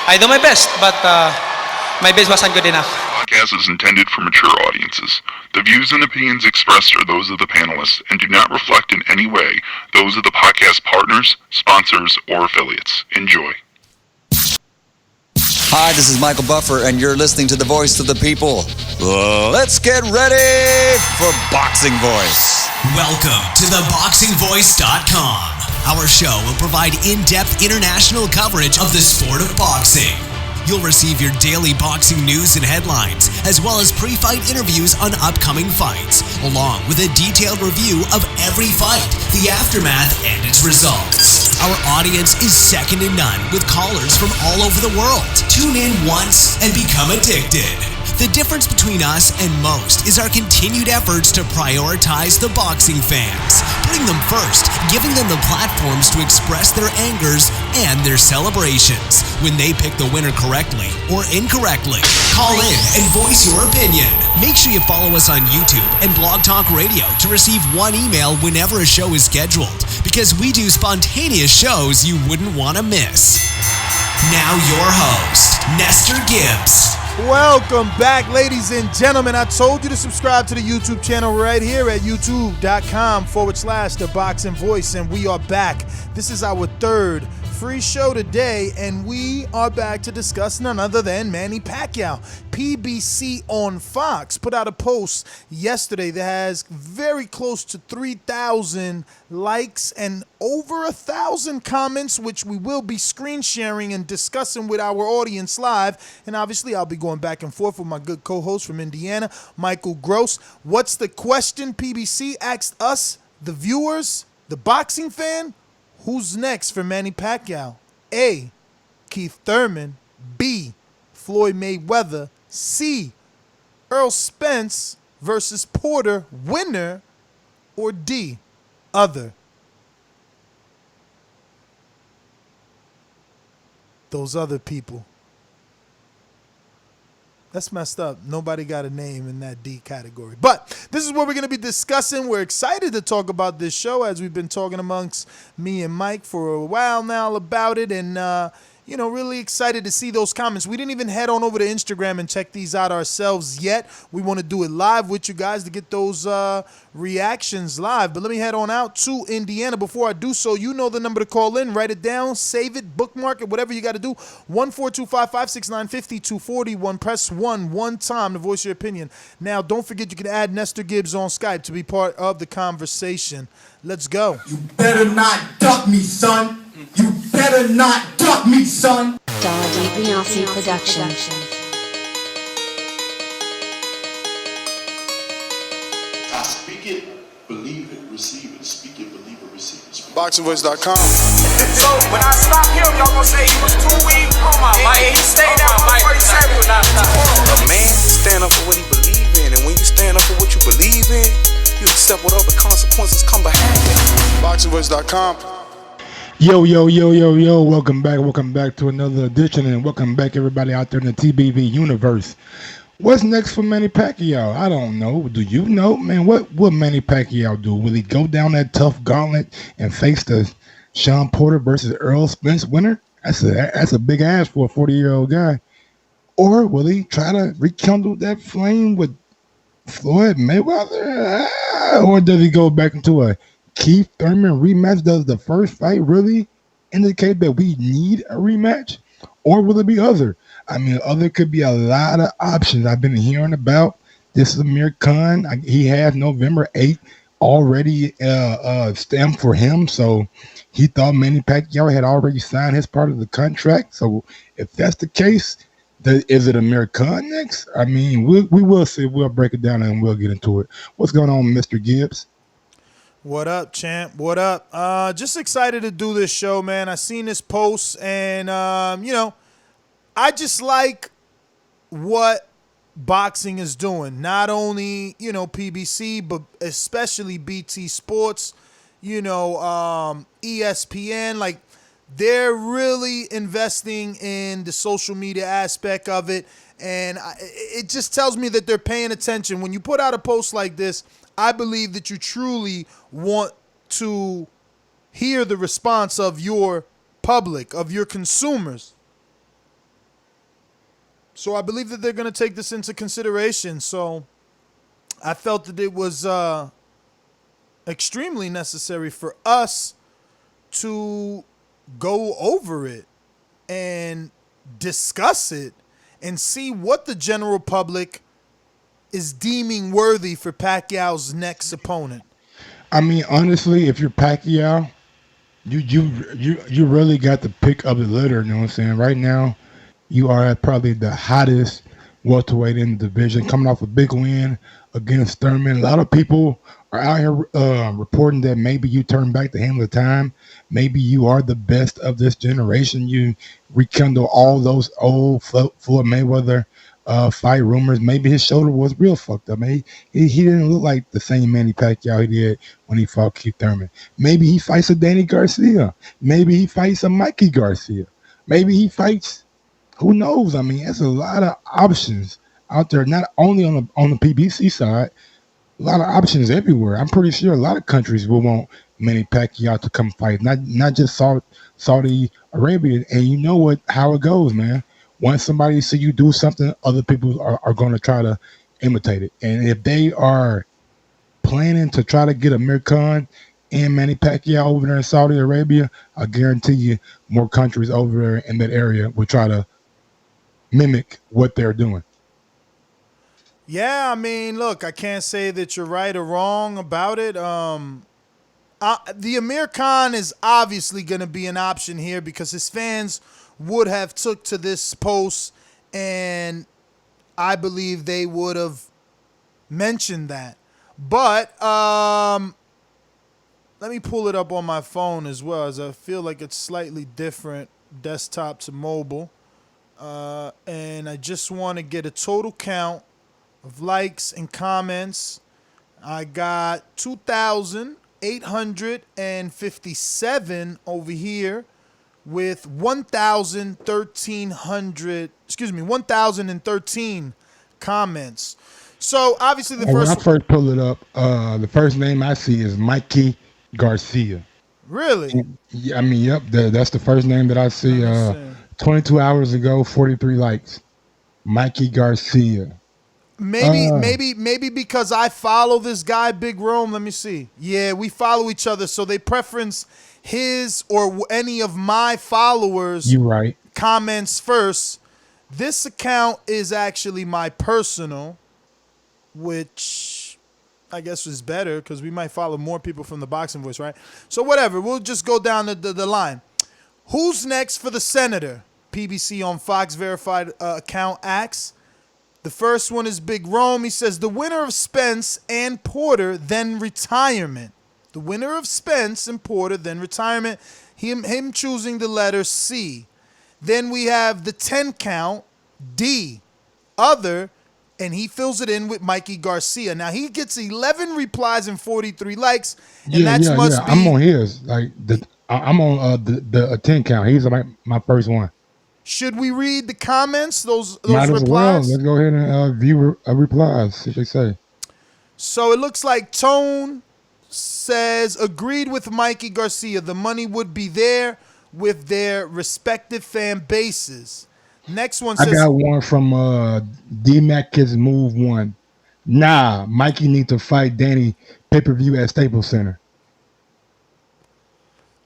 I do my best, but my best wasn't good enough. Podcast is intended for mature audiences. The views and opinions expressed are those of the panelists and do not reflect in any way those of the podcast partners, sponsors, or affiliates. Enjoy. Hi, this is Michael Buffer, and you're listening to the voice of the people. Let's get ready for Boxing Voice. Welcome to ThaBoxingvoice.com. Our show will provide in-depth international coverage of the sport of boxing. You'll receive your daily boxing news and headlines, as well as pre-fight interviews on upcoming fights, along with a detailed review of every fight, the aftermath, and its results. Our audience is second to none, with callers from all over the world. Tune in once and become addicted. The difference between us and most is our continued efforts to prioritize the boxing fans, putting them first, giving them the platforms to express their angers and their celebrations when they pick the winner correctly or incorrectly. Call in and voice your opinion. Make sure you follow us on YouTube and Blog Talk Radio to receive one email whenever a show is scheduled, because we do spontaneous shows you wouldn't want to miss. Now your host, Nestor Gibbs. Welcome back, ladies and gentlemen. I told you to subscribe to the YouTube channel right here at youtube.com/ThaBoxingVoice, and we are back. This is our third free show today, and we are back to discuss none other than Manny Pacquiao. PBC on Fox put out a post yesterday that has very close to 3,000 likes and over 1,000 comments, which we will be screen sharing and discussing with our audience live. And obviously, I'll be going back and forth with my good co-host from Indiana, Michael Gross. What's the question PBC asked us, the viewers, the boxing fan? Who's next for Manny Pacquiao? A, Keith Thurman. B, Floyd Mayweather. C, Earl Spence versus Porter, winner. Or D, other. Those other people. That's messed up. Nobody got a name in that D category. But this is what we're going to be discussing. We're excited to talk about this show, as we've been talking amongst me and Mike for a while now about it. And, really excited to see those comments. We didn't even head on over to Instagram and check these out ourselves yet. We want to do it live with you guys to get those reactions live. But let me head on out to Indiana. Before I do so, you know the number to call in. Write it down, save it, bookmark it, whatever you got to do. 1-425-569-5241. Press 1 time to voice your opinion. Now, don't forget you can add Nestor Gibbs on Skype to be part of the conversation. Let's go. You better not duck me, son. You better not duck me, son. Dazn Production. I speak it, believe it, receive it. Speak it, believe it, receive it. ThaBoxingvoice.com. So when I stop him, y'all gonna say he was too weak. He stayed out before he said he was not. A man stand up for what he believe in, and when you stand up for what you believe in, you accept whatever consequences come behind it. ThaBoxingvoice.com. Yo, welcome back to another edition, and welcome back everybody out there in the TBV universe. What's next for Manny Pacquiao? I don't know. Do you know? Man, what will Manny Pacquiao do? Will he go down that tough gauntlet and face the Sean Porter versus Earl Spence winner? That's a big ask for a 40-year-old guy. Or will he try to rekindle that flame with Floyd Mayweather? Or does he go back into a Keith Thurman rematch? Does the first fight really indicate that we need a rematch? Or will it be other? I mean, other could be a lot of options. I've been hearing about this Amir Khan. He has November 8th already stamped for him. So he thought Manny Pacquiao had already signed his part of the contract. So if that's the case, is it Amir Khan next? I mean, we will see. We'll break it down and we'll get into it. What's going on, Mr. Gibbs? What up, champ? What up? Just excited to do this show, man. I seen this post, and I just like what boxing is doing. Not only PBC, but especially BT Sports. ESPN. Like, they're really investing in the social media aspect of it, and it just tells me that they're paying attention. When you put out a post like this, I believe that you truly want to hear the response of your public, of your consumers. So I believe that they're going to take this into consideration. So I felt that it was extremely necessary for us to go over it and discuss it and see what the general public is deeming worthy for Pacquiao's next opponent. I mean, honestly, if you're Pacquiao, you really got the pick of the litter. You know what I'm saying? Right now, you are at probably the hottest welterweight in the division, coming off a big win against Thurman. A lot of people are out here reporting that maybe you turn back the hand of time. Maybe you are the best of this generation. You rekindle all those old Floyd Mayweather fight rumors. Maybe his shoulder was real fucked up. He didn't look like the same Manny Pacquiao he did when he fought Keith Thurman. Maybe he fights a Danny Garcia. Maybe he fights a Mikey Garcia. Maybe he fights, who knows? I mean, there's a lot of options out there, not only on the PBC side, a lot of options everywhere. I'm pretty sure a lot of countries will want Manny Pacquiao to come fight, not just Saudi Arabia. And you know how it goes, man. Once somebody see you do something, other people are going to try to imitate it. And if they are planning to try to get Amir Khan and Manny Pacquiao over there in Saudi Arabia, I guarantee you more countries over there in that area will try to mimic what they're doing. Yeah, I mean, look, I can't say that you're right or wrong about it. The Amir Khan is obviously going to be an option here because his fans would have took to this post, and I believe they would have mentioned that. But let me pull it up on my phone as well, as I feel like it's slightly different, desktop to mobile. And I just want to get a total count of likes and comments. I got 2,857 over here with 1,013 comments. So obviously the when first. I first pull it up, the first name I see is Mikey Garcia. Really? Yeah, I mean, yep, that's the first name that I see. 22 hours ago, 43 likes. Mikey Garcia. Maybe because I follow this guy, Big Rome. Let me see. Yeah, we follow each other, so they preference his or any of my followers' You right. comments first. This account is actually my personal, which I guess is better because we might follow more people from the Boxing Voice, right? So whatever, we'll just go down the line. Who's next for the senator? PBC on Fox verified account asks. The first one is Big Rome. He says, the winner of Spence and Porter, then retirement. The winner of Spence and Porter, then retirement. Him choosing the letter C. Then we have the 10 count, D, other, and he fills it in with Mikey Garcia. Now, he gets 11 replies and 43 likes, and must be... I'm on his. I'm on the 10 count. He's my first one. Should we read the comments, those Might as well. replies? Let's go ahead and view replies, see what they say. So it looks like Tone says, agreed with Mikey Garcia. The money would be there with their respective fan bases. Next one says... I got one from D-Mac Kids Move 1. Nah, Mikey need to fight Danny pay-per-view at Staples Center.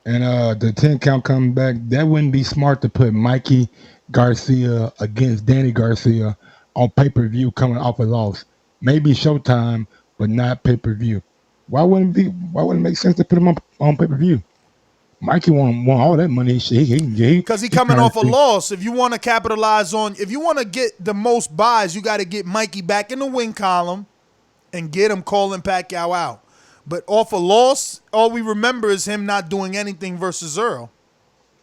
And the 10 count coming back. That wouldn't be smart to put Mikey Garcia against Danny Garcia on pay-per-view coming off a loss. Maybe Showtime, but not pay-per-view. Why wouldn't it make sense to put him on pay-per-view? Mikey want all that money. Because he coming off a loss. If you want to capitalize on, if you want to get the most buys, you got to get Mikey back in the win column and get him calling Pacquiao out. But off a loss, all we remember is him not doing anything versus Earl.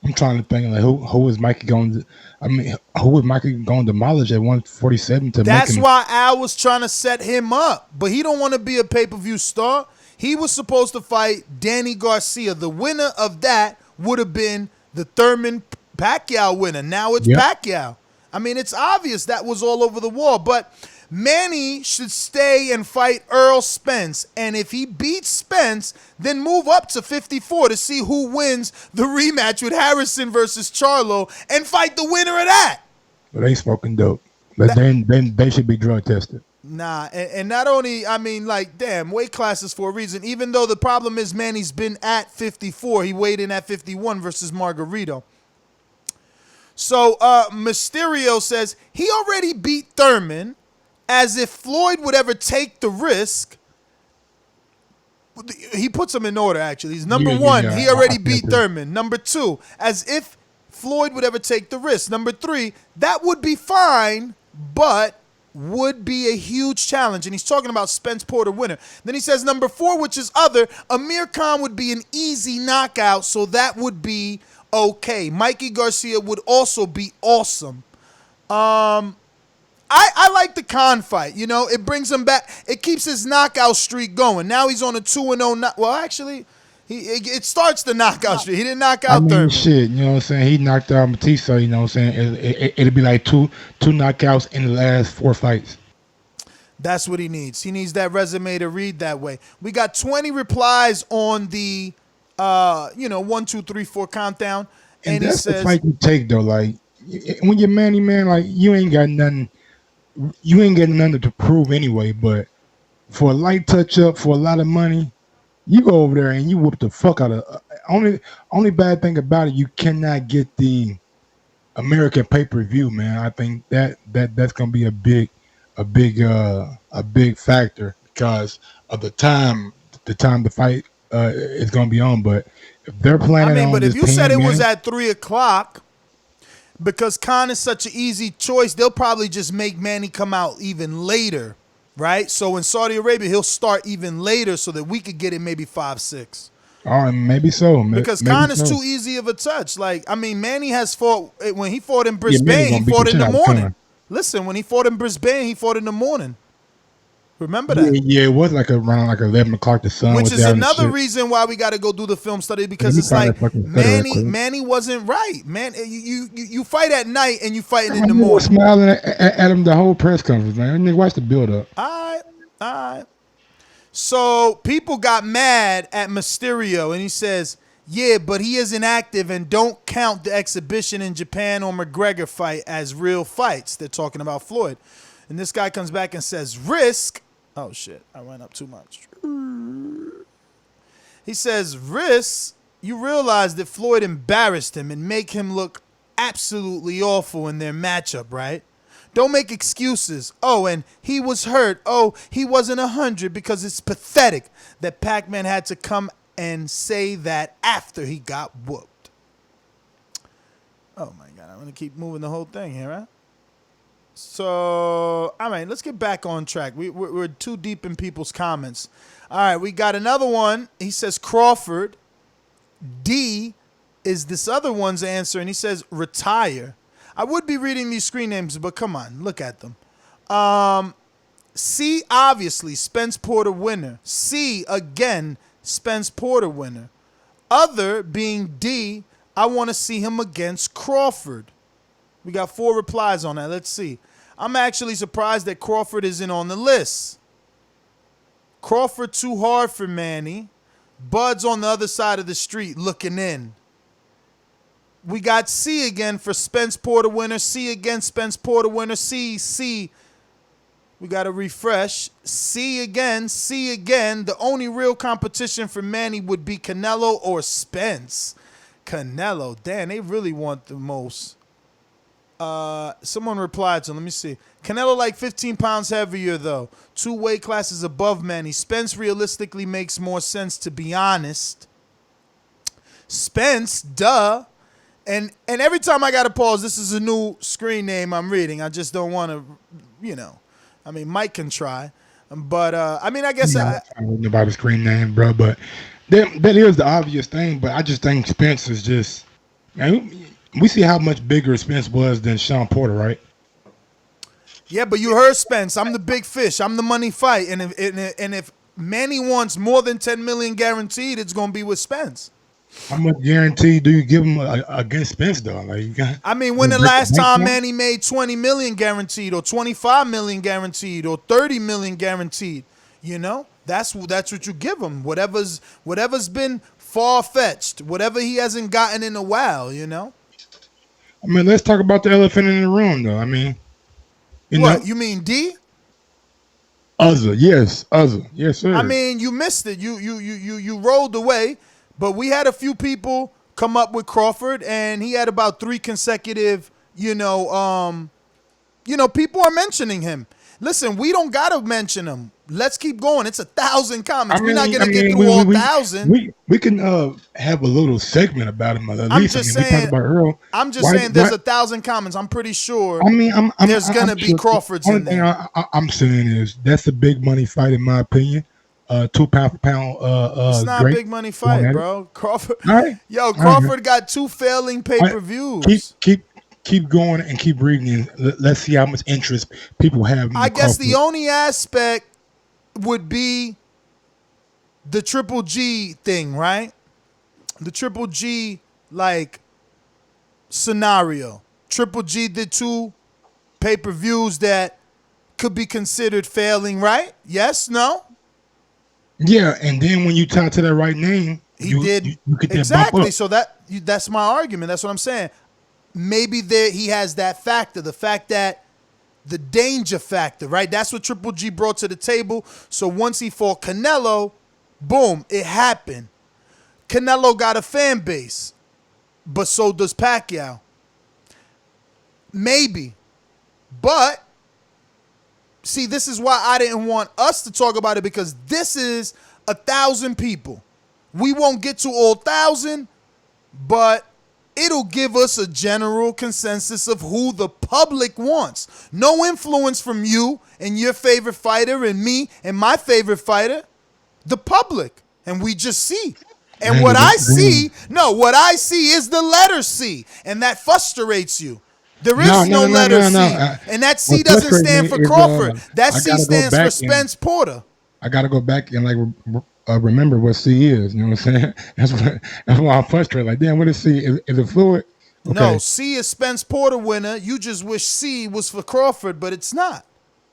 I'm trying to think like who is Mikey going to? I mean, who is Mikey going to demolish at 147 to? That's why Al was trying to set him up, but he don't want to be a pay-per-view star. He was supposed to fight Danny Garcia. The winner of that would have been the Thurman Pacquiao winner. Now it's Pacquiao. I mean, it's obvious that was all over the wall, but Manny should stay and fight Earl Spence. And if he beats Spence, then move up to 54 to see who wins the rematch with Harrison versus Charlo and fight the winner of that. But they smoking dope. But then they should be drug tested. Nah, and not only, I mean, like, damn, weight classes for a reason. Even though the problem is Manny's been at 54, he weighed in at 51 versus Margarito. So Mysterio says he already beat Thurman, as if Floyd would ever take the risk. He puts them in order, actually. He's number one, he already beat Thurman. Number two, as if Floyd would ever take the risk. Number three, that would be fine, but would be a huge challenge. And he's talking about Spence Porter winner. Then he says number four, which is other, Amir Khan would be an easy knockout, so that would be okay. Mikey Garcia would also be awesome. I like the Khan fight. You know, it brings him back. It keeps his knockout streak going. Now he's on a 2-0. Well, actually, it starts the knockout streak. He didn't knock out Thurman. Shit, you know what I'm saying? He knocked out Batista, you know what I'm saying? It'll be like two knockouts in the last 4 fights. That's what he needs. He needs that resume to read that way. We got 20 replies on the 1, 2, 3, 4 countdown. And that's he says, the fight you take, though. Like, when you're Manny, man, like, you ain't got nothing to prove anyway. But for a light touch-up, for a lot of money, you go over there and you whoop the fuck out of. Only bad thing about it, you cannot get the American pay-per-view, man. I think that's gonna be a big factor because of the time the fight is gonna be on. But if they're planning on, but if you said it was at 3:00, because Khan is such an easy choice, they'll probably just make Manny come out even later. Right? So in Saudi Arabia, he'll start even later so that we could get it maybe 5, 6. Oh, maybe so. Because Khan is too easy of a touch. Like, I mean, Manny has fought, when he fought in Brisbane, he fought in the morning. Listen, when he fought in Brisbane, he fought in the morning. Remember that? Yeah, it was like around 11 o'clock. The sun which was is down another reason why we got to go do the film study, because it's like Manny wasn't right. Man, you fight at night and you fighting in the morning. Was smiling at him the whole press conference, man. Nigga, watch the build up. All right. So people got mad at Mysterio, and he says, "Yeah, but he isn't active, and don't count the exhibition in Japan or McGregor fight as real fights." They're talking about Floyd, and this guy comes back and says, "Risk." Oh, shit. I went up too much. He says, "Risk, you realize that Floyd embarrassed him and make him look absolutely awful in their matchup, right? Don't make excuses. Oh, and he was hurt. Oh, he wasn't 100, because it's pathetic that Pac-Man had to come and say that after he got whooped." Oh, my God. I'm going to keep moving the whole thing here, right? So, all right, let's get back on track. We're too deep in people's comments. All right, we got another one. He says Crawford. D is this other one's answer, and he says retire. I would be reading these screen names, but come on, look at them. C, obviously, Spence Porter winner. C, again, Spence Porter winner. Other being D, I want to see him against Crawford. We got 4 replies on that. Let's see. I'm actually surprised that Crawford isn't on the list. Crawford too hard for Manny. Bud's on the other side of the street looking in. We got C again for Spence Porter winner. C again, Spence Porter winner. C. We got to refresh. C again. The only real competition for Manny would be Canelo or Spence. Canelo. Damn, they really want the most. Someone replied to him. Let me see. Canelo like 15 pounds heavier, though. 2 weight classes above Manny. Spence realistically makes more sense, to be honest. Spence, duh. And every time I got to pause, this is a new screen name I'm reading. I just don't want to, I mean, Mike can try. But, I mean, I guess I don't know about the screen name, bro. But that is the obvious thing. But I just think Spence is just, man, we see how much bigger Spence was than Sean Porter, right? Yeah, but you heard Spence. I'm the big fish. I'm the money fight. And if Manny wants more than $10 million guaranteed, it's going to be with Spence. How much guarantee do you give him against Spence, though? Like, I mean, when the last time Manny made $20 million guaranteed, or $25 million guaranteed, or $30 million guaranteed, that's what you give him. Whatever's been far-fetched, whatever he hasn't gotten in a while, I mean, let's talk about the elephant in the room, though. I mean, What, you mean D? Yes, sir. I mean, you missed it. You rolled away, but we had a few people come up with Crawford, and he had about 3 consecutive. People are mentioning him. Listen, we don't gotta mention him. Let's keep going. It's 1,000 comments. We're not gonna get through all 1,000. We can have a little segment about him. At I'm least just we saying. talk about Earl. I'm just saying. There's 1,000 comments. I'm pretty sure. There's gonna be sure. Crawfords in there. The only thing I'm saying is that's a big money fight in my opinion. 2 pound for pound. It's not a big money fight, bro. Crawford. Crawford got 2 failing pay-per-views. Keep going and keep reading. And let's see how much interest people have. I guess the only aspect would be the Triple G thing, right? The Triple G scenario. Triple G did 2 pay-per-views that could be considered failing, right? Yes, no? Yeah, and then when you tie to that right name, you get that exactly. bump up. So that's my argument. That's what I'm saying. Maybe he has that factor, the fact that the danger factor, right? That's what Triple G brought to the table. So once he fought Canelo, boom, it happened. Canelo got a fan base, but so does Pacquiao. Maybe. But, see, this is why I didn't want us to talk about it, because this is 1,000 people. We won't get to all 1,000, but it'll give us a general consensus of who the public wants. No influence from you and your favorite fighter and me and my favorite fighter. The public. And we just see. And what I see is the letter C. And that frustrates you. There is no letter C. And that C doesn't stand for Crawford. That C stands for Spence Porter. I got to go back and remember what C is. You know what I'm saying? That's why I'm frustrated. Like, damn, what is C? Is it fluid? Okay. No, C is Spence Porter winner. You just wish C was for Crawford, but it's not.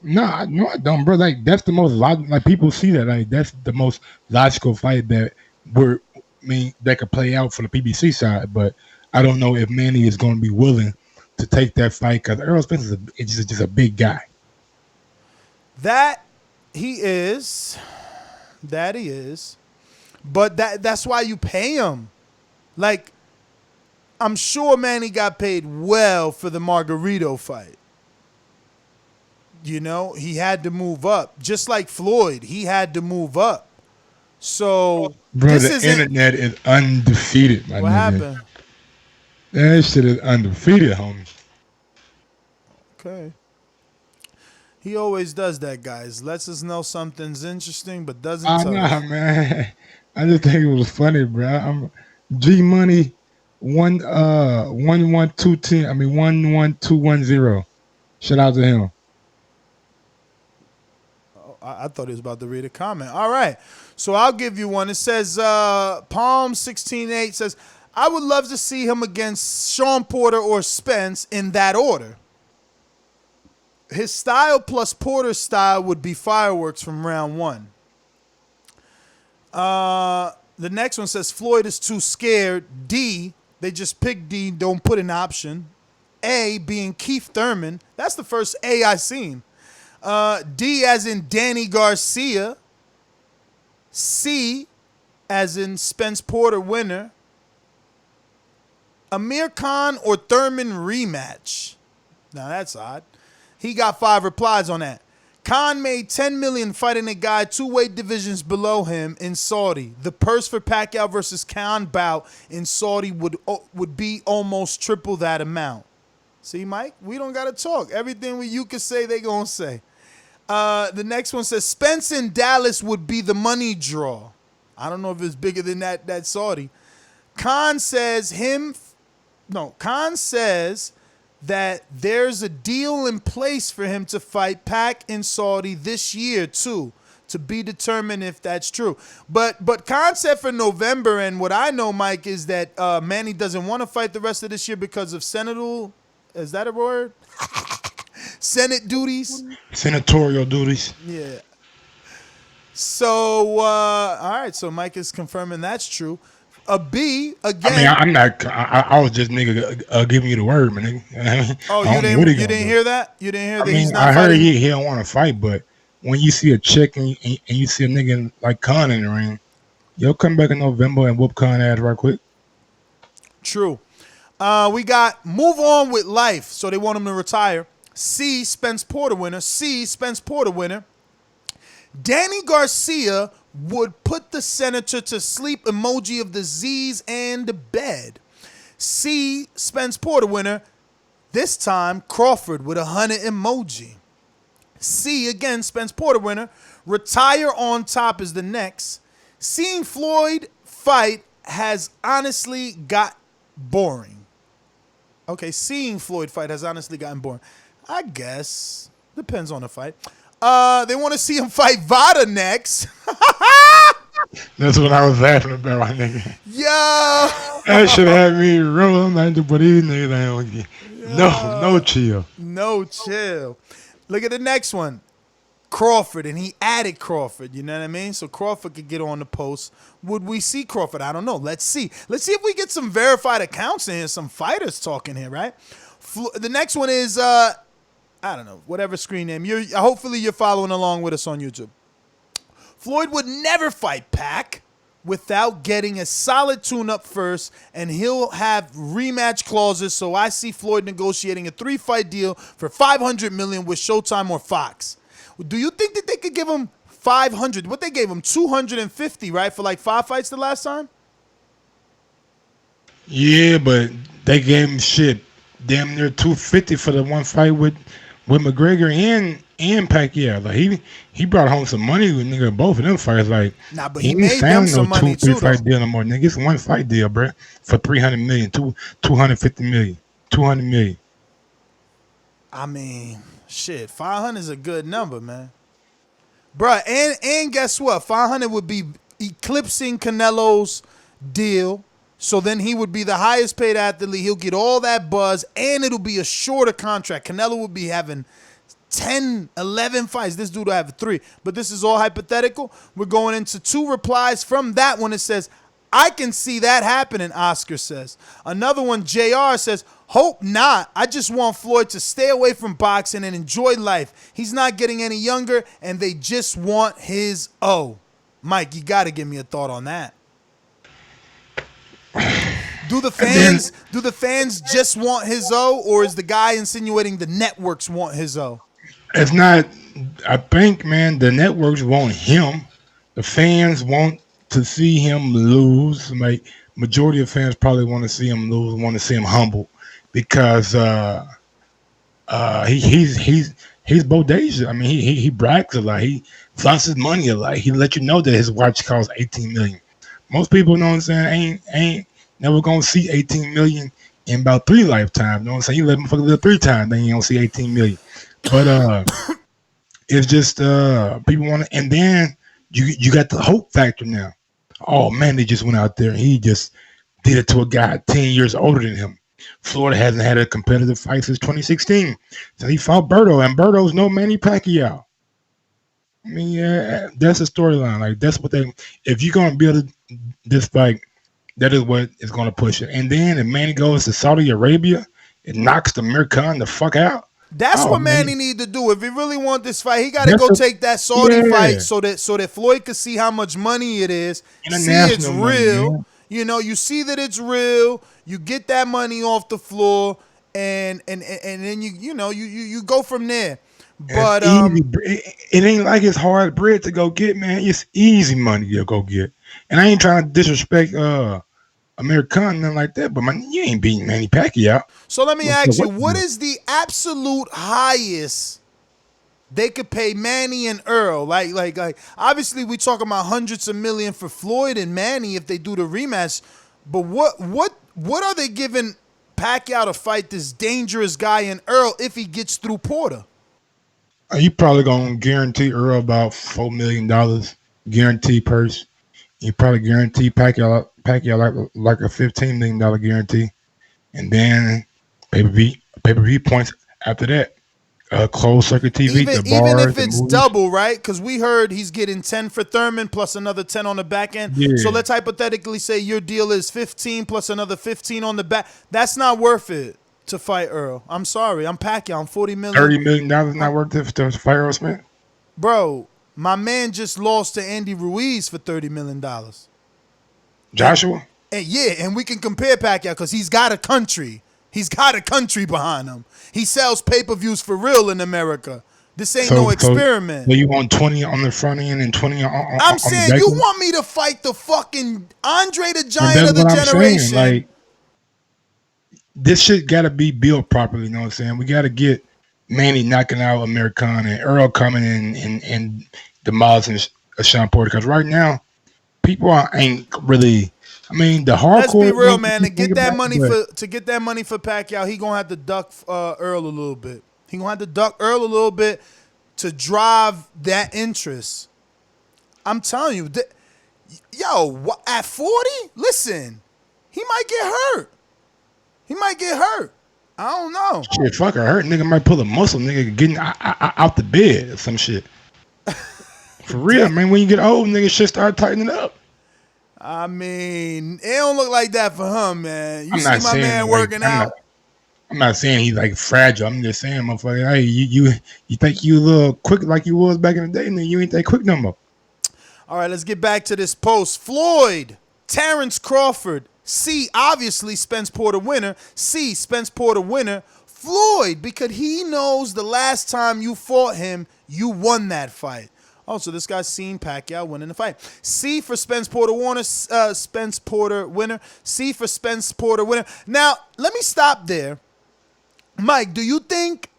No, I don't, bro. Like, that's the most people see that. Like, that's the most logical fight that that could play out for the PBC side. But I don't know if Manny is going to be willing to take that fight, because Errol Spence is just a big guy. That he is. But that's why you pay him. Like, I'm sure Manny got paid well for the Margarito fight. You know, he had to move up. Just like Floyd, he had to move up. So, bro, the internet is undefeated. What happened? That shit is undefeated, homie. Okay. He always does that, guys. Lets us know something's interesting, but doesn't tell us. Man. I just think it was funny, bro. I'm G Money 11210. 11210. Shout out to him. I thought he was about to read a comment. All right. So I'll give you one. It says, Palm 16-8 says, I would love to see him against Sean Porter or Spence in that order. His style plus Porter's style would be fireworks from round 1. The next one says, Floyd is too scared. D, they just pick D, don't put an option. A, being Keith Thurman. That's the first A I seen. D as in Danny Garcia. C as in Spence Porter winner. Amir Khan or Thurman rematch. Now that's odd. He got 5 replies on that. Khan made $10 million fighting a guy 2 weight divisions below him in Saudi. The purse for Pacquiao versus Khan bout in Saudi would be almost triple that amount. See, Mike, we don't gotta talk. Everything you can say, they gonna say. The next one says Spence in Dallas would be the money draw. I don't know if it's bigger than that Saudi. Khan says that there's a deal in place for him to fight Pac in Saudi this year too, to be determined if that's true. But Khan said for November, and what I know, Mike, is that Manny doesn't want to fight the rest of this year because of senatorial, is that a word? Senate duties? Senatorial duties. Yeah. So, all right, so Mike is confirming that's true. A B again. I mean, I'm not. I was just nigga giving you the word, man. Nigga. Oh, you didn't hear that? You didn't hear that? He's not I heard fighting? he don't want to fight, but when you see a chick and you see a nigga like Khan in the ring, you'll come back in November and whoop Khan ass right quick. True. We got move on with life. So they want him to retire. C, Spence Porter winner. C, Spence Porter winner. Danny Garcia would put the senator to sleep emoji of the Z's and the bed. C, Spence Porter winner. This time, Crawford with 100 emoji. C, again, Spence Porter winner. Retire on top is the next. Seeing Floyd fight has honestly got boring. Okay, seeing Floyd fight has honestly gotten boring. I guess. Depends on the fight. They want to see him fight Vada next. That's what I was laughing about, my nigga. Yo! That should have me rolling like the these niggas. No chill. No chill. Look at the next one. Crawford, and he added Crawford. You know what I mean? So Crawford could get on the post. Would we see Crawford? I don't know. Let's see. Let's see if we get some verified accounts in here, some fighters talking here, right? The next one is, I don't know, whatever screen name. Hopefully you're following along with us on YouTube. Floyd would never fight Pac without getting a solid tune-up first, and he'll have rematch clauses, so I see Floyd negotiating a 3-fight deal for $500 million with Showtime or Fox. Do you think that they could give him 500? What they gave him, 250, right, for like 5 fights the last time? Yeah, but they gave him shit damn near 250 for the one fight with McGregor and Pacquiao. Like he brought home some money with nigga both of them fights. Like nah, but he made them some money too. 2-3 fight deal no more, nigga. It's one fight deal, bro, for $300 million, 250 million, 200 million. I mean, shit, 500 is a good number, man. Bruh, and guess what? 500 would be eclipsing Canelo's deal. So then he would be the highest paid athlete. He'll get all that buzz, and it'll be a shorter contract. Canelo would be having 10, 11 fights. This dude will have 3. But this is all hypothetical. We're going into 2 replies from that one. It says, I can see that happening, Oscar says. Another one, JR says, hope not. I just want Floyd to stay away from boxing and enjoy life. He's not getting any younger, and they just want his O. Mike, you got to give me a thought on that. Do the fans just want his O, or is the guy insinuating the networks want his O? It's not. I think, man, the networks want him. The fans want to see him lose. Like majority of fans probably want to see him lose, want to see him humble, because he's bodacious. I mean, he brags a lot. He flaunts his money a lot. He let you know that his watch costs $18 million. Most people, know what I'm saying, ain't never gonna see 18 million in about 3 lifetimes. You know what I'm saying? You let motherfucker live 3 times, then you don't see 18 million. But it's just people want to, and then you got the hope factor now. Oh man, they just went out there and he just did it to a guy 10 years older than him. Florida hasn't had a competitive fight since 2016. So he fought Berto, and Berto's no Manny Pacquiao. I mean, yeah, that's the storyline. Like that's what they. If you're gonna build this fight, that is what is gonna push it. And then if Manny goes to Saudi Arabia, it knocks the Amir Khan the fuck out. That's what Manny need to do. If he really want this fight, he got to go take that Saudi fight so that Floyd can see how much money it is. See it's real. Money, you know, you see that it's real. You get that money off the floor, and then you go from there. But it ain't like it's hard bread to go get, man. It's easy money to go get. And I ain't trying to disrespect Amir Khan, nothing like that, but you ain't beating Manny Pacquiao. So let me ask you, what is the absolute highest they could pay Manny and Earl? Like obviously we talking about hundreds of millions for Floyd and Manny if they do the rematch, but what are they giving Pacquiao to fight this dangerous guy in Earl if he gets through Porter? You probably gonna guarantee Earl about $4 million guarantee purse. You probably guarantee Pacquiao like a $15 million guarantee, and then pay-per-view points after that. closed circuit TV, the even bars, if the it's movies. double, right? Because we heard he's getting 10 for Thurman plus another 10 on the back end. Yeah. So let's hypothetically say your deal is 15 plus another 15 on the back. That's not worth it to fight Earl. I'm sorry. I'm Pacquiao. I'm $40 million. $30 million not worth it to fight Earl Spence? Bro, my man just lost to Andy Ruiz for $30 million. Joshua? And we can compare Pacquiao because he's got a country. He's got a country behind him. He sells pay-per-views for real in America. This ain't no experiment. So you want 20 on the front end and 20 on I'm on saying the back you end? want me to fight the fucking Andre the And Giant that's of the what I'm generation. saying. Like, this shit got to be built properly. You know what I'm saying? We got to get Manny knocking out Americana and Earl coming in and demolishing Sean Porter. Because right now, people ain't really. I mean, the hardcore. Let's be real, man. To get that money for Pacquiao, he gonna have to duck Earl a little bit. He gonna have to duck Earl a little bit to drive that interest. I'm telling you, at 40, listen, he might get hurt. He might get hurt. I don't know. Shit, fuck her. Hurt nigga might pull a muscle, nigga, getting out the bed or some shit. For real, man. When you get old, nigga, shit start tightening up. I mean, it don't look like that for him, man. You see my man like, working out. I'm not saying he's like fragile. I'm just saying, motherfucker, hey, you think you a little quick like you was back in the day, and then you ain't that quick no more. All right, let's get back to this post. Floyd, Terrence Crawford. C, obviously Spence Porter winner. C, Spence Porter winner. Floyd, because he knows the last time you fought him, you won that fight. Oh, so this guy's seen Pacquiao winning the fight. C for Spence Porter winner. Spence Porter winner. C for Spence Porter winner. Now, let me stop there. Mike, do you think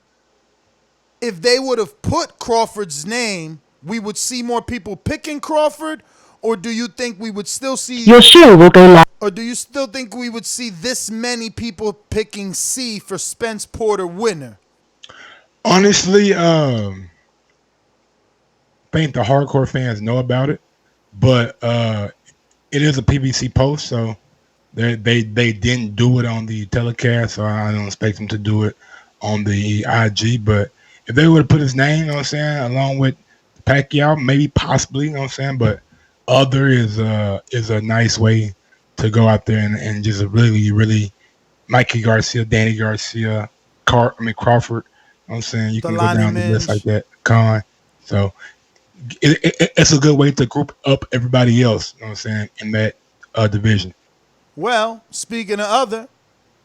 if they would have put Crawford's name, we would see more people picking Crawford? Or do you think we would still see... Your show will go live. Or do you still think we would see this many people picking C for Spence Porter winner? Honestly, I think the hardcore fans know about it, but it is a PBC post, so they didn't do it on the telecast, so I don't expect them to do it on the IG. But if they would have put his name, you know what I'm saying, along with Pacquiao, maybe possibly, you know what I'm saying, but other is a nice way to go out there and just really Mikey Garcia, Danny Garcia, Crawford, you know what I'm saying, you can go down the list like that, Khan. So it's a good way to group up everybody else, you know what I'm saying, in that division. Well, speaking of other,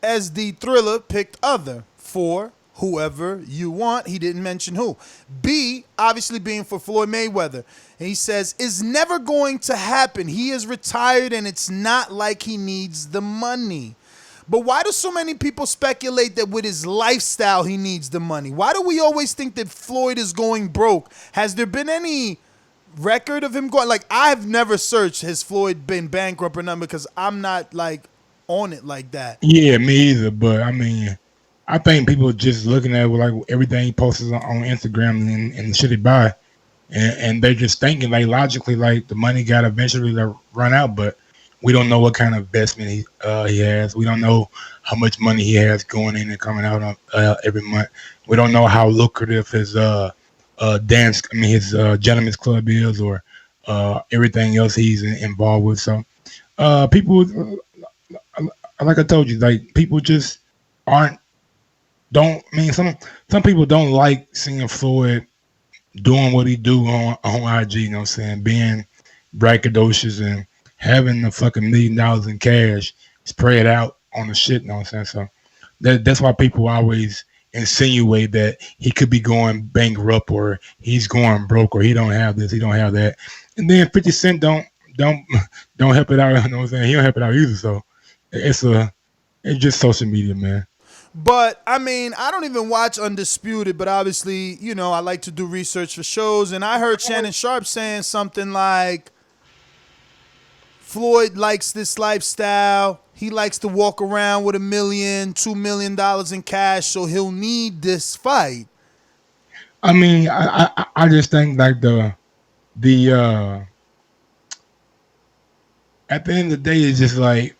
SD Thriller picked other for whoever you want. He didn't mention who. B, obviously being for Floyd Mayweather. And he says, is never going to happen. He is retired and it's not like he needs the money. But why do so many people speculate that with his lifestyle he needs the money? Why do we always think that Floyd is going broke? Has there been any record of him going? Like, I've never searched has Floyd been bankrupt or not because I'm not like on it like that. Yeah, me either. But I mean, I think people are just looking at like everything he posts on Instagram and the shit he buy, and they're just thinking like logically like the money got eventually to run out, but we don't know what kind of investment he has. We don't know how much money he has going in and coming out on, every month. We don't know how lucrative his his gentleman's club is or everything else he's involved with. So people, like I told you, like people just some people don't like seeing Floyd doing what he do on IG, you know what I'm saying, being braggadocious and having the fucking $1 million in cash spread out on the shit, you know what I'm saying? So that's why people always insinuate that he could be going bankrupt or he's going broke or he don't have this, he don't have that. And then 50 Cent don't help it out, you know what I'm saying? He don't help it out either. So it's just social media, man. But, I mean, I don't even watch Undisputed, but obviously, you know, I like to do research for shows. And I heard Shannon Sharp saying something like, Floyd likes this lifestyle. He likes to walk around with $1 million, $2 million in cash, so he'll need this fight. I mean, I just think like the at the end of the day, it's just like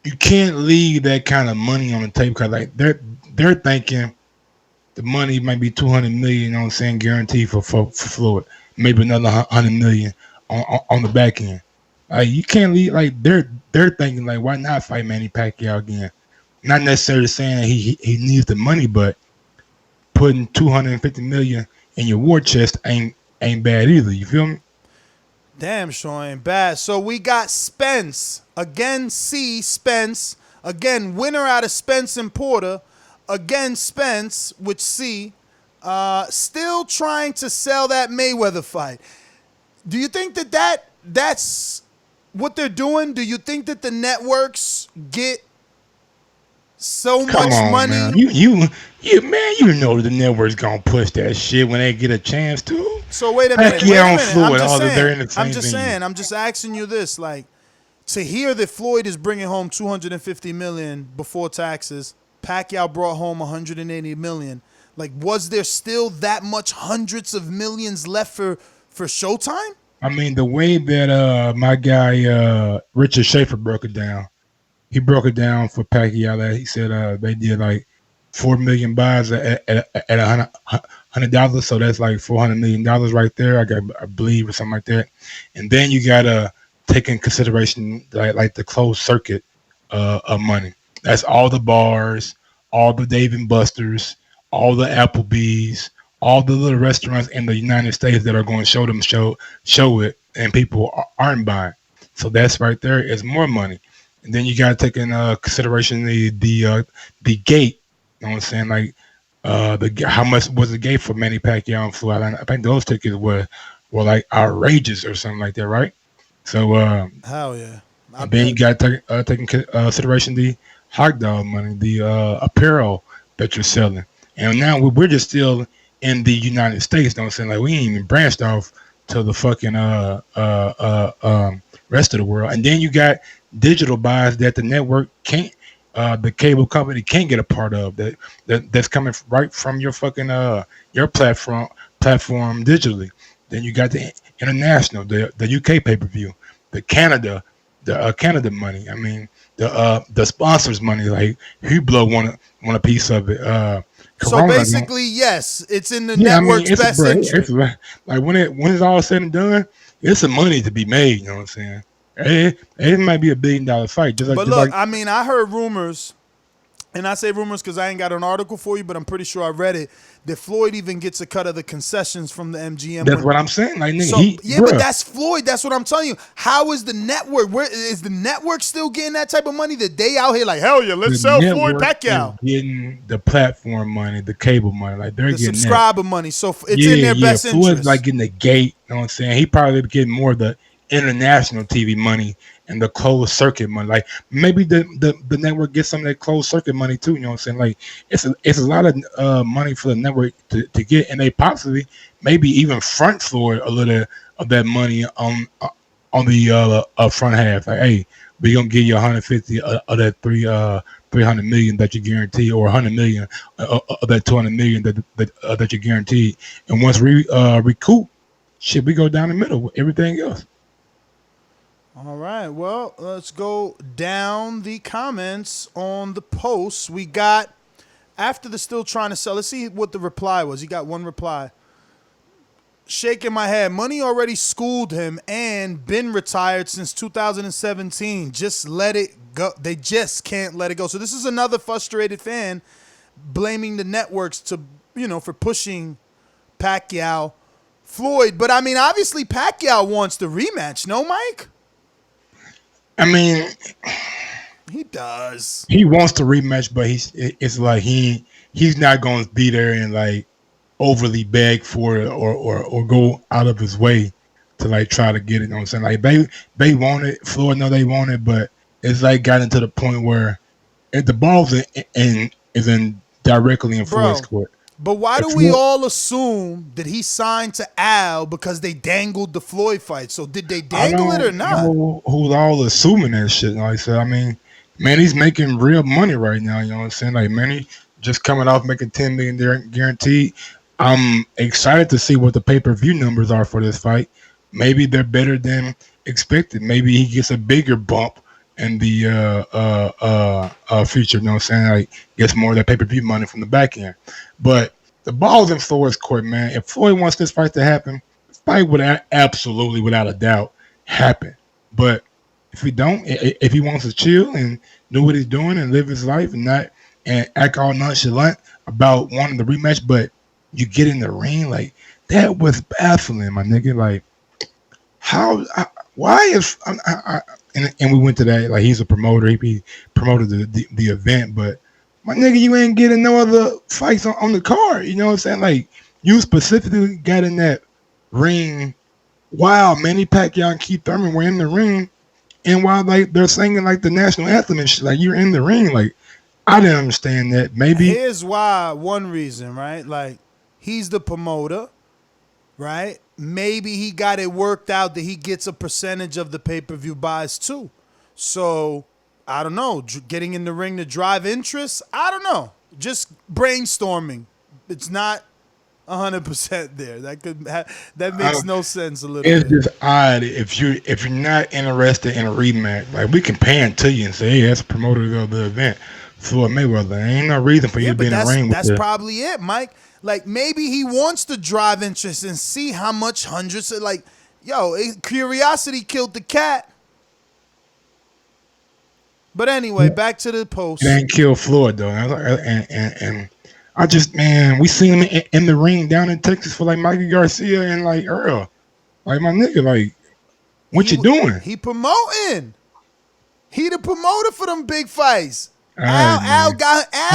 you can't leave that kind of money on the table because like they're thinking the money might be 200 million. You know what I'm saying? Guaranteed for Floyd. Maybe another 100 million on the back end. Like you can't leave. Like they're thinking like, why not fight Manny Pacquiao again? Not necessarily saying that he needs the money, but putting 250 million in your war chest ain't bad either. You feel me? Damn, sure ain't bad. So we got Spence again. Spence again. Winner out of Spence and Porter. Again, Spence with C. Still trying to sell that Mayweather fight. Do you think that's what they're doing? Do you think that the networks get so much money? Man. You know the network's gonna push that shit when they get a chance to. So wait a minute. I'm just saying. I'm just asking you this, like, to hear that Floyd is bringing home 250 million before taxes, Pacquiao brought home 180 million. Like, was there still that much hundreds of millions left for Showtime? I mean, the way that my guy Richard Schaefer broke it down, he broke it down for Pacquiao. That he said they did like 4 million buys at $100, so that's like $400 million right there. I believe, or something like that. And then you gotta take in consideration like the closed circuit of money. That's all the bars, all the Dave and Buster's, all the Applebee's, all the little restaurants in the United States that are going to show it, and people aren't buying. So that's right there is more money. And then you got to take in consideration the gate. You know what I'm saying? Like how much was the gate for Manny Pacquiao and Floyd? I think those tickets were like outrageous or something like that, right? So hell yeah. Then you got to take in consideration the hot dog money, the apparel that you're selling, and now we're just still in the United States. You know what I'm saying? Like we ain't even branched off to the fucking rest of the world. And then you got digital buys that the network can't, the cable company can't get a part of. That's coming right from your fucking your platform digitally. Then you got the international, the UK pay-per-view, the Canada money. I mean the sponsors money. Like Hublot want a piece of it. So basically, yes, it's in the network's best interest. Like when it's all said and done, it's some money to be made. You know what I'm saying? It might be $1 billion fight. I mean, I heard rumors, and I say rumors because I ain't got an article for you, but I'm pretty sure I read it, that Floyd even gets a cut of the concessions from the MGM. That's what I'm saying. Like, nigga, but that's Floyd. That's what I'm telling you. How is the network? Where is the network still getting that type of money? That they out here like, hell yeah, let's sell Floyd Pacquiao. Getting the platform money, the cable money, like they're getting subscriber money. So it's in their best interest. Floyd's like getting the gate. You know what I'm saying? He probably getting more of the international TV money and the closed circuit money. Like maybe the network gets some of that closed circuit money too. You know what I'm saying? Like it's a lot of money for the network to get, and they possibly maybe even front Floyd a little of that money on the front half. Like, hey, we're gonna give you 150 of that 300 million that you guarantee, or 100 million of that 200 million that you guaranteed. And once we recoup, shit, we go down the middle with everything else. All right, well, let's go down the comments on the post. We got, after the still trying to sell, let's see what the reply was. He got one reply. Shaking my head. Money already schooled him and been retired since 2017. Just let it go. They just can't let it go. So this is another frustrated fan blaming the networks for pushing Pacquiao, Floyd. But I mean, obviously Pacquiao wants the rematch. No, Mike? I mean, he does. He wants the rematch, but it's like he's not going to be there and like overly beg for it or go out of his way to like try to get it. You know what I'm saying? Like they want it. Floyd know they want it, but it's like gotten to the point where if the ball's in directly in Floyd's court. But why do we all assume that he signed to Al because they dangled the Floyd fight? So did they dangle it or not? Who's all assuming that shit? Like I said, I mean, man, he's making real money right now. You know what I'm saying? Like, man, he just coming off making $10 million guaranteed. I'm excited to see what the pay-per-view numbers are for this fight. Maybe they're better than expected. Maybe he gets a bigger bump in the future. You know what I'm saying? Like, gets more of that pay-per-view money from the back end. But the ball's in Floyd's court, man. If Floyd wants this fight to happen, the fight would absolutely, without a doubt, happen. But if he don't, if he wants to chill and do what he's doing and live his life and act all nonchalant about wanting the rematch, but you get in the ring, like, that was baffling, my nigga. Like, why is and we went to that, like, he's a promoter, he promoted the event, but my nigga, you ain't getting no other fights on the card. You know what I'm saying? Like, you specifically got in that ring while Manny Pacquiao and Keith Thurman were in the ring, and while, like, they're singing, like, the national anthem and shit, like, you're in the ring. Like, I didn't understand that. Maybe here's why. One reason, right? Like, he's the promoter, right? Maybe he got it worked out that he gets a percentage of the pay-per-view buys too. So, I don't know. Getting in the ring to drive interest? I don't know. Just brainstorming. It's not 100% there. That makes no sense a little bit. It's just odd if you're not interested in a rematch. Like, we can pan to you and say, hey, that's a promoter of the event. Floyd Mayweather. There ain't no reason for you to be in the ring with that's probably it, Mike. Like, maybe he wants to drive interest and see how much hundreds of, like, curiosity killed the cat. But anyway, back to the post. It ain't kill Floyd, though. And I just, man, we seen him in the ring down in Texas for, like, Mikey Garcia and, like, Earl. Like, my nigga, like, what you doing? He promoting. He the promoter for them big fights. I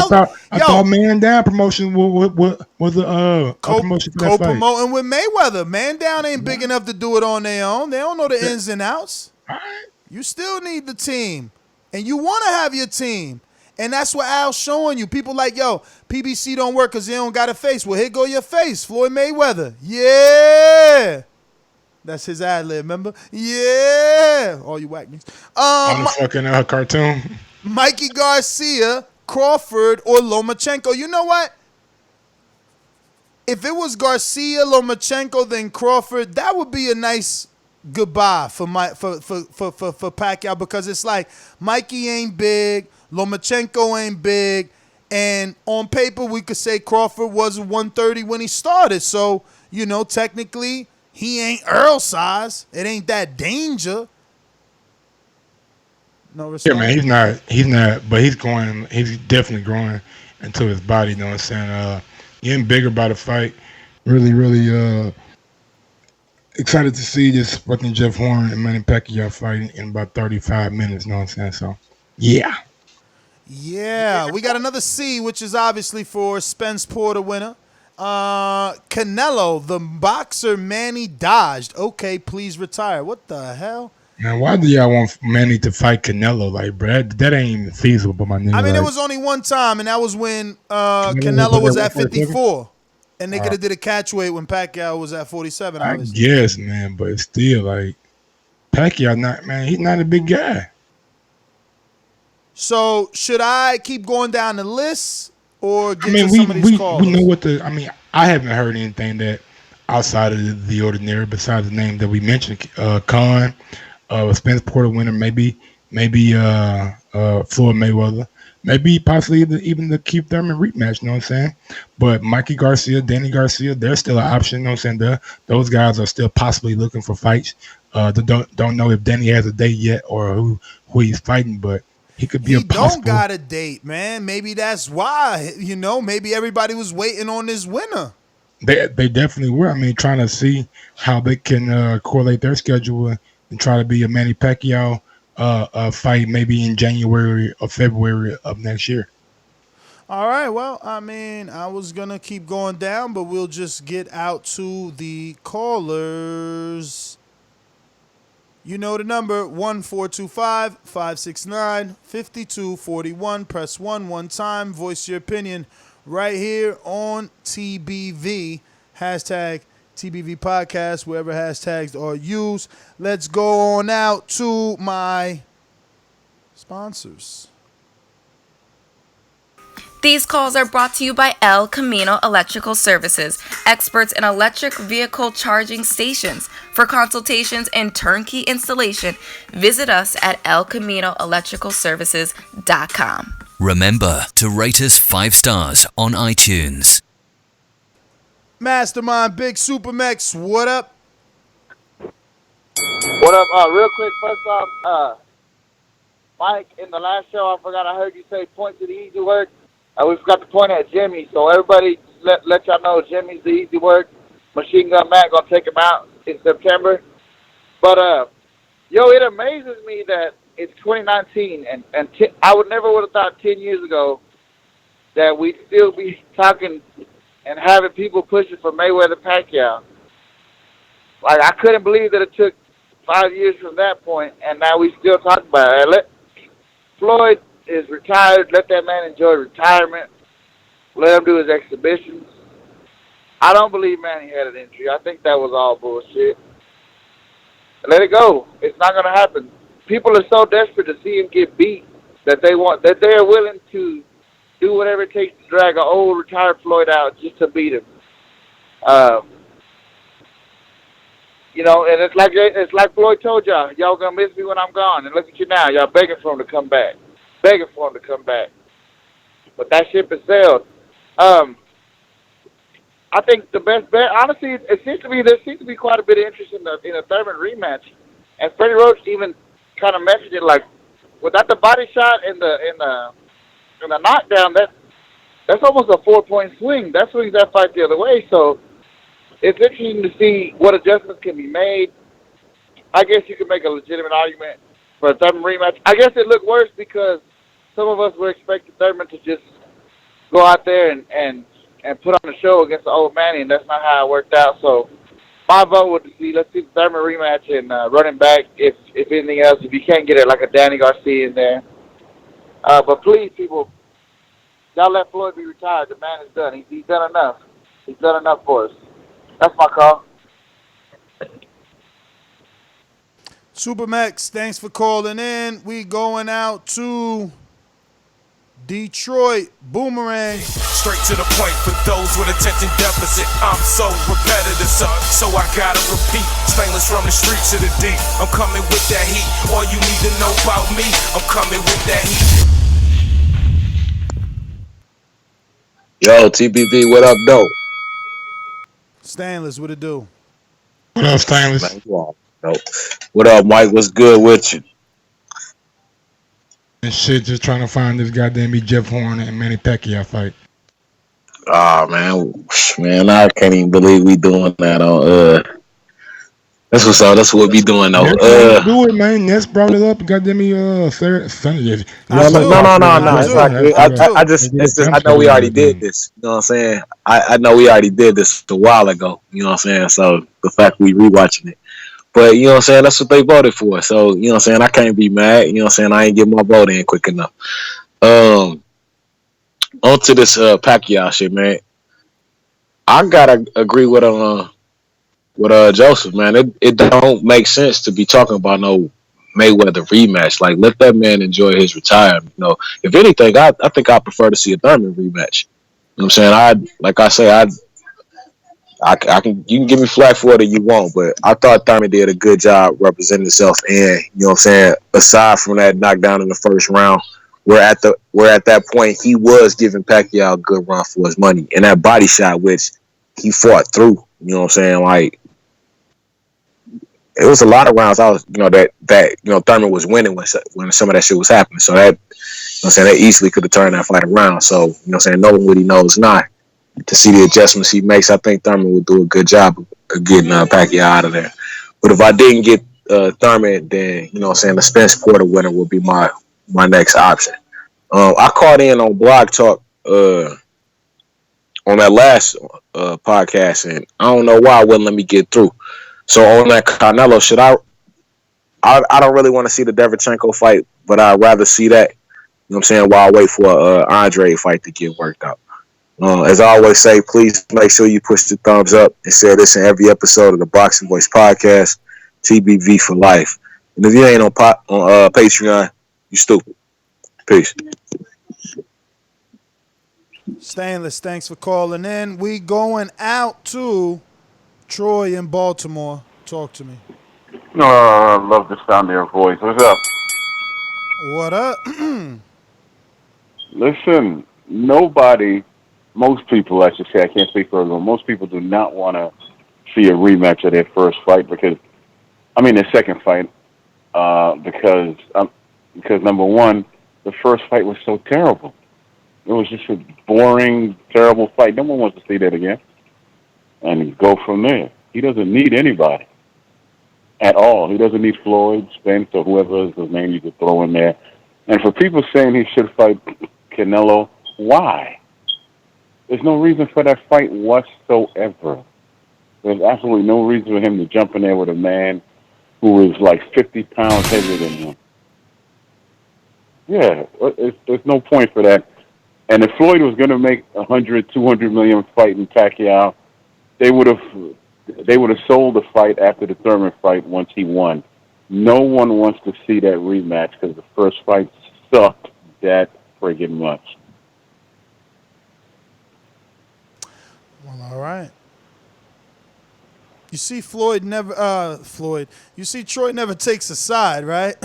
thought Man Down promotion was a promotion for that fight. Co-promoting with Mayweather. Man Down ain't big enough to do it on their own. They don't know the ins and outs. All right. You still need the team. And you want to have your team. And that's what Al's showing you. People like, yo, PBC don't work because they don't got a face. Well, here go your face, Floyd Mayweather. Yeah. That's his ad lib, remember? Yeah. All you whack niggas. On the fucking cartoon. Mikey Garcia, Crawford, or Lomachenko. You know what? If it was Garcia, Lomachenko, then Crawford, that would be a nice goodbye for Pacquiao, because it's like Mikey ain't big, Lomachenko ain't big, and on paper we could say Crawford was 130 when he started. So, you know, technically he ain't Earl size. It ain't that danger. No response. Yeah, man, he's not, but he's definitely growing into his body, you know what I'm saying? Getting bigger by the fight. Really, really excited to see this fucking Jeff Horn and Manny Pacquiao fight in about 35 minutes, you know what I'm saying? So, yeah. Yeah, we got another C, which is obviously for Spence Porter winner. Canelo, the boxer Manny dodged. Okay, please retire. What the hell? Man, why do y'all want Manny to fight Canelo? Like, bro, that ain't even feasible, my nigga. I mean, it was only one time, and that was when Canelo was at 54. And they could have did a catch weight when Pacquiao was at 47. I guess, man, but still, like, Pacquiao, he's not a big guy. So, should I keep going down the list or get to some of these calls? We know I haven't heard anything that outside of the ordinary, besides the name that we mentioned, Khan, Spence Porter winner, maybe Floyd Mayweather, maybe possibly even the Keith Thurman rematch, you know what I'm saying? But Mikey Garcia, Danny Garcia, they're still an option, you know what I'm saying? Those guys are still possibly looking for fights. Don't know if Danny has a date yet or who he's fighting, but he could be a possible. He don't got a date, man. Maybe that's why, you know, maybe everybody was waiting on this winner. They definitely were. I mean, trying to see how they can correlate their schedule and try to be a Manny Pacquiao fight maybe in January or February of next year. All right. Well, I mean, I was going to keep going down, but we'll just get out to the callers. You know the number, 1-425-569-5241. Press 1 one time. Voice your opinion right here on TBV. Hashtag TBV Podcast, wherever hashtags are used. Let's go on out to my sponsors. These calls are brought to you by El Camino Electrical Services, experts in electric vehicle charging stations. For consultations and turnkey installation, visit us at elcaminoelectricalservices.com. Remember to rate us 5 stars on iTunes. Mastermind Big Supermax, what up? What up? Real quick, first off, Mike, in the last show, I forgot I heard you say point to the easy work. We forgot to point at Jimmy, so everybody let y'all know Jimmy's the easy work. Machine Gun Matt gonna take him out in September. But it amazes me that it's 2019, and I would have thought 10 years ago that we'd still be talking and having people pushing for Mayweather Pacquiao. Like, I couldn't believe that it took 5 years from that point, and now we still talk about it. Floyd is retired. Let that man enjoy retirement. Let him do his exhibitions. I don't believe Manny had an injury. I think that was all bullshit. Let it go. It's not going to happen. People are so desperate to see him get beat that they are willing to do whatever it takes to drag an old retired Floyd out just to beat him. And it's like Floyd told y'all gonna miss me when I'm gone. And look at you now, y'all begging for him to come back, But that ship has sailed. I think the best bet, honestly, there seems to be quite a bit of interest in a Thurman rematch. And Freddie Roach even kind of mentioned it, like, without the body shot and the knockdown, that's almost a 4-point swing. That swings that fight the other way. So it's interesting to see what adjustments can be made. I guess you could make a legitimate argument for a Thurman rematch. I guess it looked worse because some of us were expecting Thurman to just go out there and put on a show against the old Manny, and that's not how it worked out. So my vote would be, let's see the Thurman rematch and running back, if anything else, if you can't get it like a Danny Garcia in there. But please, people, y'all let Floyd be retired. The man is done. He's done enough. He's done enough for us. That's my call. Supermax, thanks for calling in. We going out to Detroit. Boomerang. Straight to the point for those with attention deficit. I'm so repetitive, so I gotta repeat. Stainless from the street to the deep. I'm coming with that heat. All you need to know about me, I'm coming with that heat. Yo, TBV, what up, though? Stainless, what it do? What up, Stainless? What up, Mike? What's good with you? And shit, just trying to find this goddamn Jeff Horn and Manny Pacquiao fight. Ah, man, I can't even believe we doing that on That's what's up. That's what we doing though. Do it, man. Ness brought it up. Goddamn me, Sunday. No. I know we already did this. You know what I'm saying? I know we already did this a while ago. You know what I'm saying? So the fact we rewatching it, but you know what I'm saying? That's what they voted for. So you know what I'm saying? I can't be mad. You know what I'm saying? I ain't get my vote in quick enough. On to this Pacquiao shit, man. I gotta agree with Joseph, man. It don't make sense to be talking about no Mayweather rematch. Like, let that man enjoy his retirement. You know, if anything, I think I prefer to see a Thurman rematch. You know what I'm saying? You can give me flack for it if you want, but I thought Thurman did a good job representing himself. And you know what I'm saying? Aside from that knockdown in the first round, we're at that point he was giving Pacquiao a good run for his money, and that body shot, which he fought through. You know what I'm saying? Like, it was a lot of rounds that Thurman was winning when some of that shit was happening. So that, you know what I'm saying, that easily could have turned that fight around. So, you know what I'm saying, knowing what he knows now, to see the adjustments he makes, I think Thurman would do a good job of getting Pacquiao out of there. But if I didn't get Thurman, then, you know what I'm saying, the Spence Porter winner would be my next option. I caught in on Blog Talk on that last podcast, and I don't know why it wouldn't let me get through. So on that Canelo shit, I don't really want to see the Derevchenko fight, but I'd rather see that, you know what I'm saying, while I wait for Andre fight to get worked out. As I always say, please make sure you push the thumbs up and share this in every episode of the Boxing Voice podcast, TBV for life. And if you ain't on Patreon, you stupid. Peace. Stainless, thanks for calling in. We going out to Troy in Baltimore. Talk to me. I love the sound of your voice. What's up? What up? Listen, nobody most people, I should say, I can't speak for everyone, most people do not want to see a rematch of their first fight their second fight, because number one, the first fight was so terrible. It was just a boring, terrible fight. No one wants to see that again. And go from there. He doesn't need anybody at all. He doesn't need Floyd, Spence, or whoever is his name you could throw in there. And for people saying he should fight Canelo, why? There's no reason for that fight whatsoever. There's absolutely no reason for him to jump in there with a man who is like 50 pounds heavier than him. Yeah, there's no point for that. And if Floyd was going to make 100, 200 million fighting Pacquiao, they would have sold the fight after the Thurman fight once he won. No one wants to see that rematch because the first fight sucked that friggin' much. Well, all right. You see, Troy never takes a side, right?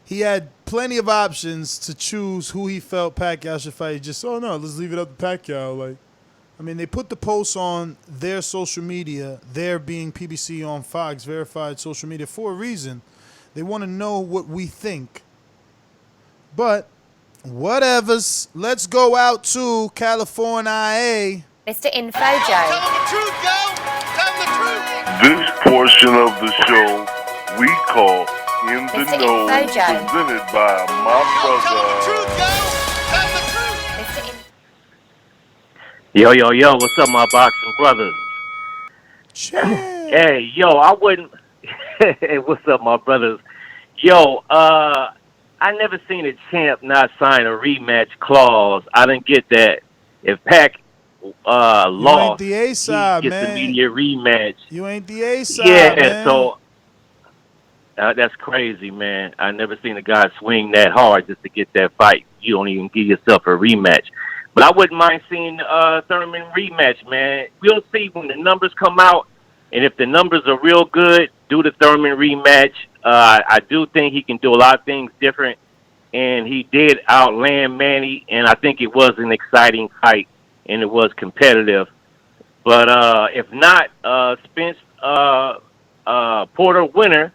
He had plenty of options to choose who he felt Pacquiao should fight. He just, let's leave it up to Pacquiao. They put the posts on their social media, their being PBC on Fox, verified social media, for a reason. They want to know what we think. But, whatevers. Let's go out to California. Mr. Info Joe. Tell them the truth, yo! Tell them the truth! This portion of the show we call In the Mr. Know, Info Joe. presented by my brother. Tell them the truth, yo! Tell them the truth! Yo, what's up, my boxing brothers? Hey, yo, I wouldn't... Hey, what's up, my brothers? Yo, I never seen a champ not sign a rematch clause. I didn't get that. If Pac lost, the A-side, he gets man. immediate rematch. You ain't the A-side, man. So... that's crazy, man. I never seen a guy swing that hard just to get that fight. You don't even give yourself a rematch. But I wouldn't mind seeing Thurman rematch, man. We'll see when the numbers come out. And if the numbers are real good, do the Thurman rematch. I do think he can do a lot of things different. And he did outland Manny. And I think it was an exciting fight. And it was competitive. But if not, Spence Porter winner.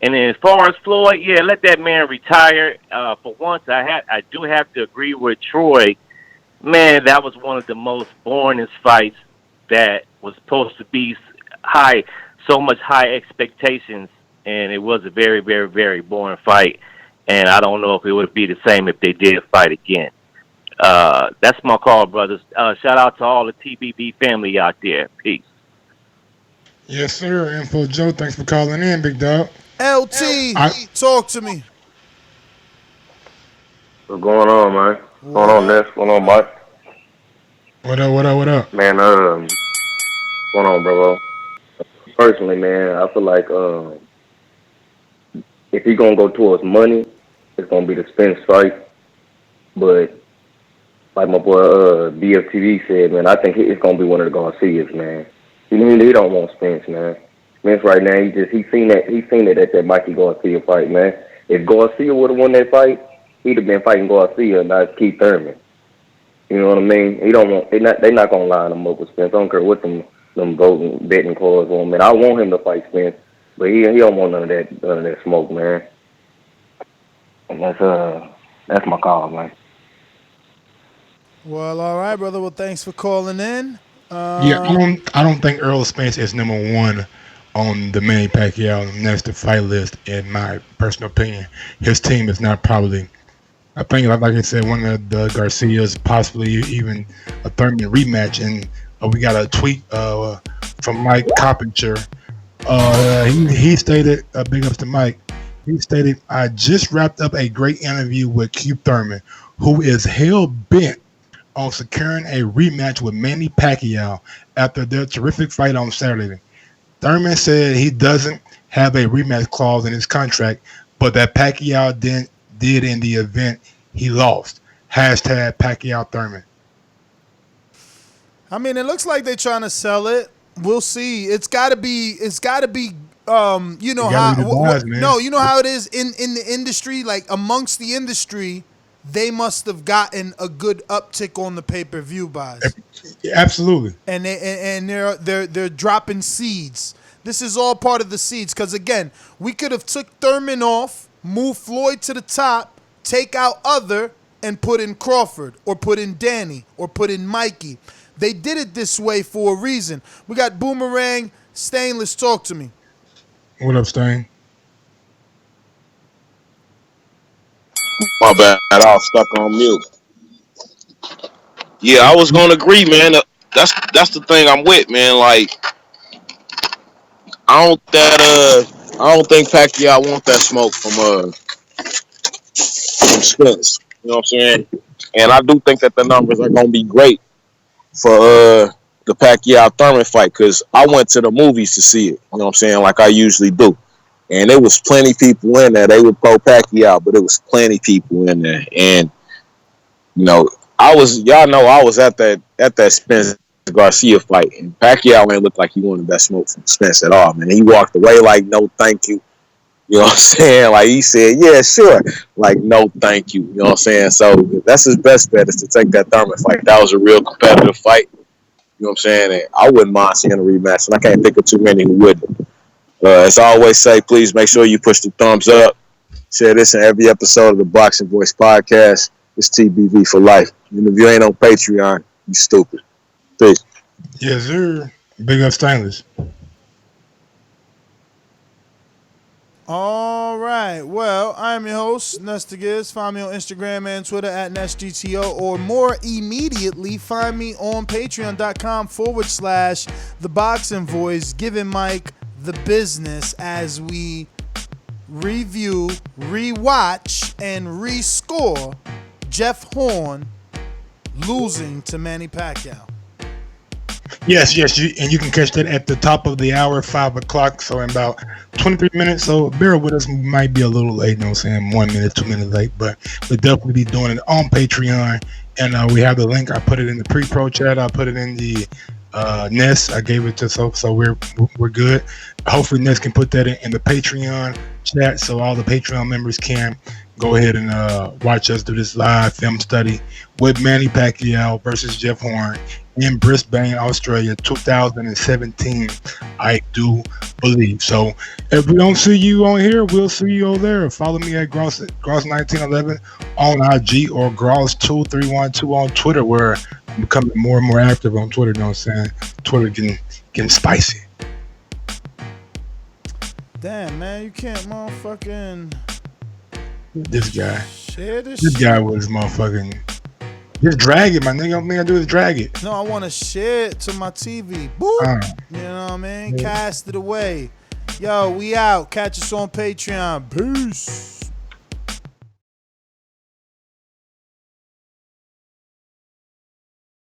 And then as far as Floyd, yeah, let that man retire. For once, I do have to agree with Troy. Man, that was one of the most boringest fights that was supposed to be so much high expectations, and it was a very, very, very boring fight. And I don't know if it would be the same if they did fight again. That's my call, brothers. Shout out to all the TBB family out there. Peace. Yes, sir. Info Joe, thanks for calling in, big dog. LT, talk to me. What's going on, man? What's going on, Ness? What's going on, Mike? What up? Man, what's going on, bro? Personally, man, I feel like if he's going to go towards money, it's going to be the Spence fight. But like my boy BFTV said, man, I think it's going to be one of the Garcias, man. He don't want Spence, man. Spence right now, he seen it at that Mikey Garcia fight, man. If Garcia would have won that fight, he'd have been fighting Garcia, not Keith Thurman. You know what I mean? They're not gonna line him up with Spence. I don't care what them voting betting clause on, man. I want him to fight Spence, but he don't want none of that smoke, man. And that's my call, man. Well, all right, brother. Well, thanks for calling in. I don't think Earl Spence is number one on the Manny Pacquiao next to fight list, in my personal opinion. His team is not probably, I think, like I said, one of the Garcias, possibly even a Thurman rematch. And we got a tweet from Mike Coppinger. He stated, big ups to Mike, he stated, I just wrapped up a great interview with Keith Thurman, who is hell-bent on securing a rematch with Manny Pacquiao after their terrific fight on Saturday. Thurman said he doesn't have a rematch clause in his contract, but that Pacquiao did in the event he lost. Hashtag Pacquiao Thurman. I mean, it looks like they're trying to sell it. We'll see. It's gotta be. You know how? Dazn, man. No, you know how it is in the industry, like amongst the industry. they must have gotten a good uptick on the pay-per-view buys. Absolutely. And they're dropping seeds. This is all part of the seeds because again, we could have took Thurman off, moved Floyd to the top, take out other, and put in Crawford or put in Danny or put in Mikey. They did it this way for a reason. We got Boomerang. Stainless, talk to me. What up, Stain? My bad, I was stuck on mute. Yeah, I was gonna agree, man. That's the thing I'm with, man. Like, I don't think Pacquiao want that smoke from Spence. You know what I'm saying? And I do think that the numbers are gonna be great for the Pacquiao Thurman fight because I went to the movies to see it. You know what I'm saying? Like I usually do. And there was plenty people in there. They were pro Pacquiao, but it was plenty people in there. And you know, I was at that Spence Garcia fight, and Pacquiao ain't looked like he wanted that smoke from Spence at all, man. He walked away like, no, thank you. You know what I'm saying? Like he said, yeah, sure. Like, no, thank you. You know what I'm saying? So that's his best bet is to take that Thurman fight. That was a real competitive fight. You know what I'm saying? And I wouldn't mind seeing a rematch, and I can't think of too many who wouldn't. As I always say, please make sure you push the thumbs up. Share this in every episode of the Boxing Voice podcast. It's TBV for life. And if you ain't on Patreon, you stupid. Peace. Yes, sir. Big up Stainless. All right. Well, I'm your host, Nesta Gibbs. Find me on Instagram and Twitter at NestGTO, or more immediately, find me on patreon.com/ThaBoxingVoice, giving Mike the business as we review, rewatch, and rescore Jeff Horn losing to Manny Pacquiao. Yes, and you can catch that at the top of the hour, 5 o'clock, so in about 23 minutes. So bear with us, we might be a little late, you know what I'm saying, 1 minute, 2 minutes late, but we'll definitely be doing it on Patreon. And we have the link. I put it in the pre-pro chat. I put it in the Ness. I gave it to so we're good. Hopefully Ness can put that in the Patreon chat so all the Patreon members can go ahead and watch us do this live film study with Manny Pacquiao versus Jeff Horn in Brisbane, Australia, 2017, I do believe. So if we don't see you on here, we'll see you over there. Follow me at Gross1911 on IG or Gross2312 on Twitter, where I'm becoming more and more active on Twitter. You know what I'm saying? Twitter getting spicy. Damn, man, you can't motherfucking... This guy. Share this guy was motherfucking... Just drag it, my nigga. All I do is drag it. No, I want to share it to my TV. Boop. You know what I mean? Yeah. Cast it away. Yo, we out. Catch us on Patreon. Peace.